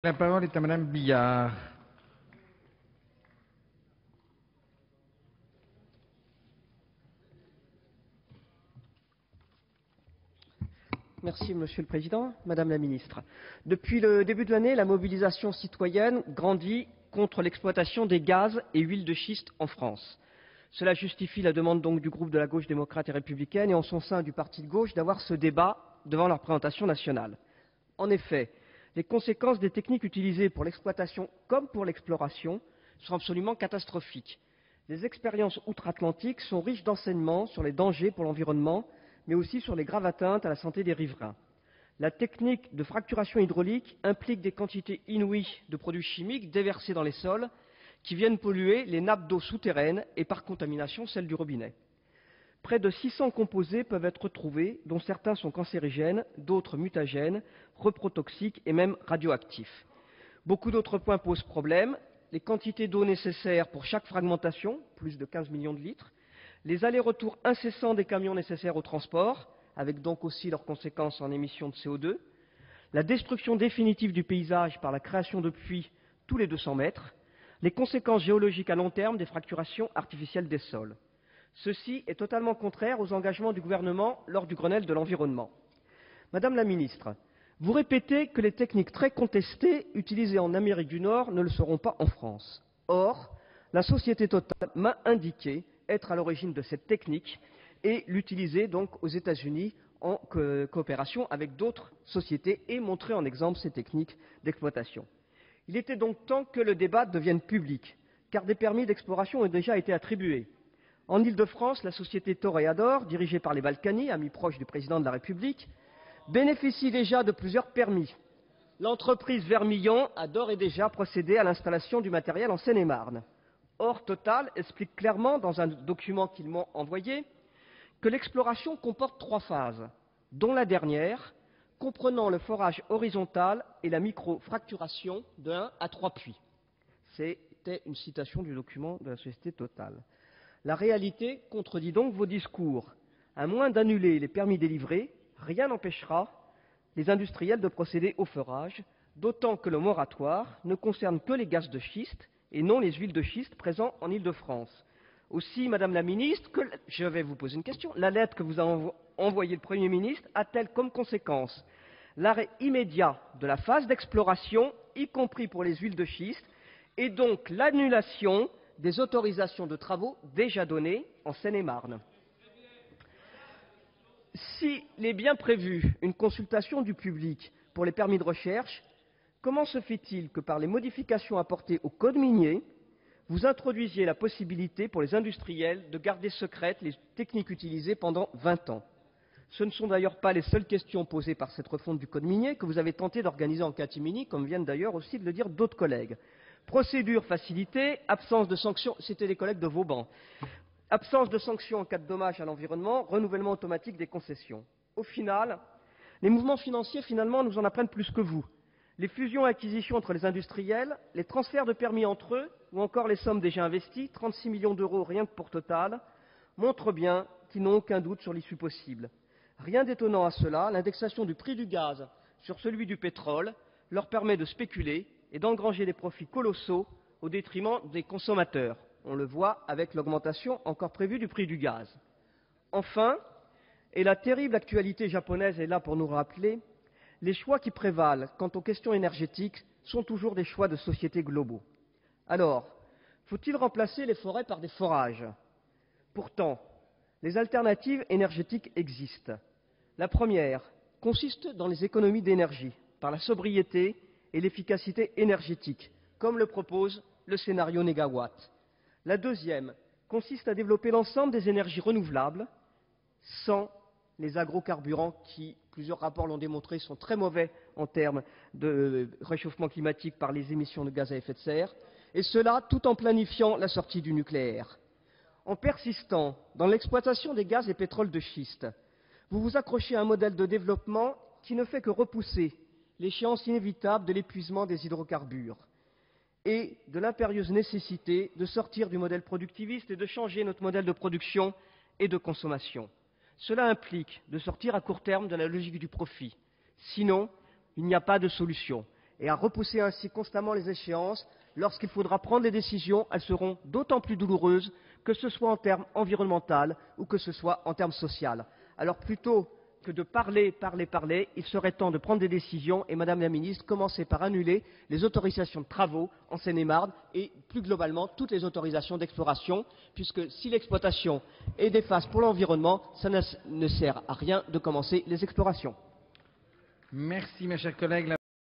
La parole est à Madame Billard. Merci, Monsieur le Président. Madame la Ministre, depuis le début de l'année, la mobilisation citoyenne grandit contre l'exploitation des gaz et huiles de schiste en France. Cela justifie la demande donc du groupe de la gauche démocrate et républicaine et en son sein du parti de gauche d'avoir ce débat devant la représentation nationale. En effet, les conséquences des techniques utilisées pour l'exploitation comme pour l'exploration sont absolument catastrophiques. Les expériences outre-Atlantique sont riches d'enseignements sur les dangers pour l'environnement, mais aussi sur les graves atteintes à la santé des riverains. La technique de fracturation hydraulique implique des quantités inouïes de produits chimiques déversés dans les sols qui viennent polluer les nappes d'eau souterraines et par contamination celles du robinet. Près de 600 composés peuvent être trouvés, dont certains sont cancérigènes, d'autres mutagènes, reprotoxiques et même radioactifs. Beaucoup d'autres points posent problème. Les quantités d'eau nécessaires pour chaque fragmentation, plus de 15 millions de litres, les allers-retours incessants des camions nécessaires au transport, avec donc aussi leurs conséquences en émissions de CO2, la destruction définitive du paysage par la création de puits tous les 200 mètres, les conséquences géologiques à long terme des fracturations artificielles des sols. Ceci est totalement contraire aux engagements du gouvernement lors du Grenelle de l'environnement. Madame la Ministre, vous répétez que les techniques très contestées utilisées en Amérique du Nord ne le seront pas en France. Or, la société Total m'a indiqué être à l'origine de cette technique et l'utiliser donc aux États-Unis en coopération avec d'autres sociétés et montrer en exemple ces techniques d'exploitation. Il était donc temps que le débat devienne public, car des permis d'exploration ont déjà été attribués. En Île-de-France, la société Toreador, dirigée par les Balkany, amis proches du président de la République, bénéficie déjà de plusieurs permis. L'entreprise Vermillon a d'ores et déjà procédé à l'installation du matériel en Seine-et-Marne. Or, Total explique clairement dans un document qu'ils m'ont envoyé que l'exploration comporte 3 phases, dont la dernière comprenant le forage horizontal et la microfracturation de 1 à 3 puits. C'était une citation du document de la société Total. La réalité contredit donc vos discours. À moins d'annuler les permis délivrés, rien n'empêchera les industriels de procéder au forage, d'autant que le moratoire ne concerne que les gaz de schiste et non les huiles de schiste présents en Île-de-France. Aussi, Madame la Ministre, je vais vous poser une question. La lettre que vous a envoyée le Premier ministre a-t-elle comme conséquence l'arrêt immédiat de la phase d'exploration, y compris pour les huiles de schiste, et donc l'annulation des autorisations de travaux déjà données en Seine-et-Marne? S'il est bien prévu une consultation du public pour les permis de recherche, comment se fait-il que par les modifications apportées au code minier, vous introduisiez la possibilité pour les industriels de garder secrètes les techniques utilisées pendant 20 ans? Ce ne sont d'ailleurs pas les seules questions posées par cette refonte du code minier que vous avez tenté d'organiser en catimini, comme viennent d'ailleurs aussi de le dire d'autres collègues. Procédure facilitée, absence de sanctions, c'était les collègues de Vauban. Absence de sanctions en cas de dommages à l'environnement, renouvellement automatique des concessions. Au final, les mouvements financiers finalement nous en apprennent plus que vous. Les fusions et acquisitions entre les industriels, les transferts de permis entre eux, ou encore les sommes déjà investies, 36 millions d'euros rien que pour Total, montrent bien qu'ils n'ont aucun doute sur l'issue possible. Rien d'étonnant à cela, l'indexation du prix du gaz sur celui du pétrole leur permet de spéculer et d'engranger des profits colossaux au détriment des consommateurs. On le voit avec l'augmentation encore prévue du prix du gaz. Enfin, et la terrible actualité japonaise est là pour nous rappeler, les choix qui prévalent quant aux questions énergétiques sont toujours des choix de sociétés globaux. Alors, faut-il remplacer les forêts par des forages? Pourtant, les alternatives énergétiques existent. La première consiste dans les économies d'énergie, par la sobriété et l'efficacité énergétique, comme le propose le scénario Négawatt. La deuxième consiste à développer l'ensemble des énergies renouvelables sans les agrocarburants qui, plusieurs rapports l'ont démontré, sont très mauvais en termes de réchauffement climatique par les émissions de gaz à effet de serre, et cela tout en planifiant la sortie du nucléaire. En persistant dans l'exploitation des gaz et pétroles de schiste, vous vous accrochez à un modèle de développement qui ne fait que repousser l'échéance inévitable de l'épuisement des hydrocarbures et de l'impérieuse nécessité de sortir du modèle productiviste et de changer notre modèle de production et de consommation. Cela implique de sortir à court terme de la logique du profit. Sinon, il n'y a pas de solution. et à repousser ainsi constamment les échéances. Lorsqu'il faudra prendre des décisions, elles seront d'autant plus douloureuses, que ce soit en termes environnementaux ou que ce soit en termes sociaux. Alors plutôt que de parler, il serait temps de prendre des décisions et, Madame la Ministre, commencez par annuler les autorisations de travaux en Seine-et-Marne et, plus globalement, toutes les autorisations d'exploration, puisque si l'exploitation est néfaste pour l'environnement, ça ne sert à rien de commencer les explorations. Merci, mes chers collègues.